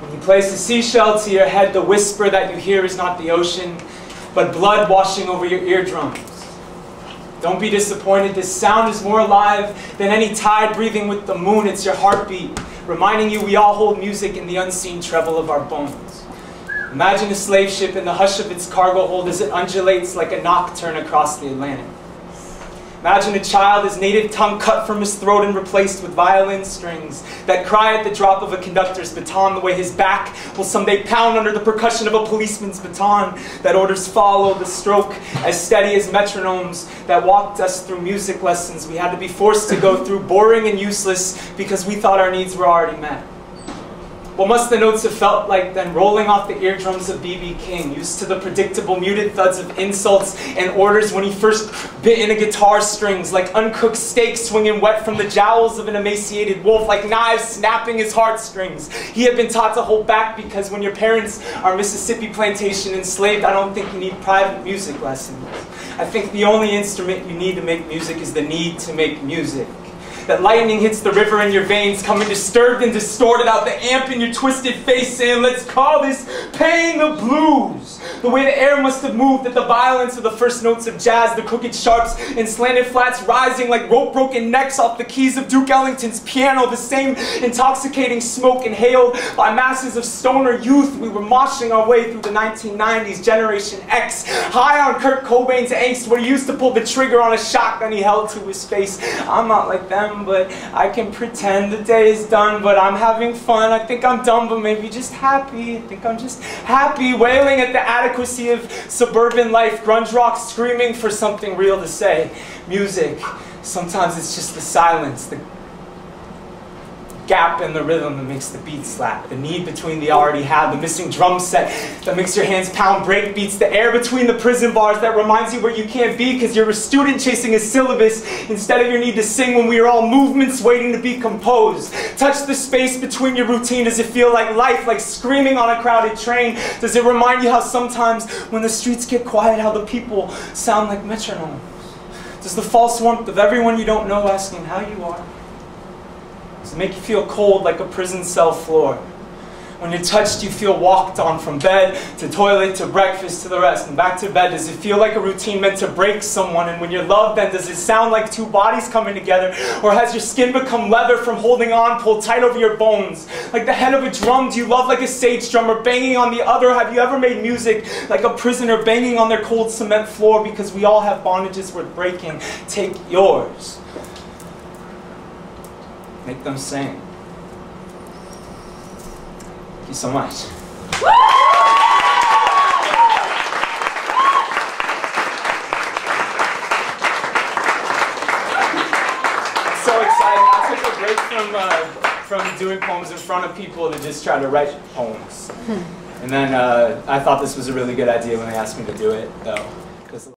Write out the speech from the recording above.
When you place a seashell to your head, the whisper that you hear is not the ocean, but blood washing over your eardrums. Don't be disappointed, this sound is more alive than any tide breathing with the moon. It's your heartbeat, reminding you we all hold music in the unseen treble of our bones. Imagine a slave ship in the hush of its cargo hold as it undulates like a nocturne across the Atlantic. Imagine a child, his native tongue cut from his throat and replaced with violin strings that cry at the drop of a conductor's baton, the way his back will someday pound under the percussion of a policeman's baton, that orders follow the stroke as steady as metronomes that walked us through music lessons we had to be forced to go through, boring and useless because we thought our needs were already met. What must the notes have felt like then, rolling off the eardrums of B.B. King, used to the predictable muted thuds of insults and orders when he first bit into guitar strings, like uncooked steak swinging wet from the jowls of an emaciated wolf, like knives snapping his heartstrings. He had been taught to hold back because when your parents are Mississippi plantation enslaved, I don't think you need private music lessons. I think the only instrument you need to make music is the need to make music. That lightning hits the river in your veins, coming disturbed and distorted out the amp in your twisted face, saying, let's call this pain the blues. The way the air must have moved at the violence of the first notes of jazz, the crooked sharps and slanted flats rising like rope-broken necks off the keys of Duke Ellington's piano, the same intoxicating smoke inhaled by masses of stoner youth. We were moshing our way through the 1990s, Generation X, high on Kurt Cobain's angst, where he used to pull the trigger on a shotgun he held to his face. I'm not like them, but I can pretend the day is done, but I'm having fun. I think I'm dumb, but maybe just happy. I think I'm just happy, wailing at the adequacy of suburban life, grunge rock screaming for something real to say. Music, sometimes it's just the silence, the gap in the rhythm that makes the beat slap, the need between the already have, the missing drum set that makes your hands pound break beats, the air between the prison bars that reminds you where you can't be because you're a student chasing a syllabus instead of your need to sing when we are all movements waiting to be composed. Touch the space between your routine. Does it feel like life, like screaming on a crowded train? Does it remind you how sometimes when the streets get quiet, how the people sound like metronomes? Does the false warmth of everyone you don't know asking how you are? Does it make you feel cold like a prison cell floor? When you're touched, you feel walked on from bed to toilet to breakfast to the rest and back to bed. Does it feel like a routine meant to break someone? And when you're loved, then does it sound like two bodies coming together? Or has your skin become leather from holding on, pulled tight over your bones? Like the head of a drum, do you love like a stage drummer banging on the other? Have you ever made music like a prisoner banging on their cold cement floor? Because we all have bondages worth breaking. Take yours. Make them sing. Thank you so much. So exciting. I took a break from doing poems in front of people to just try to write poems. And then I thought this was a really good idea when they asked me to do it, though.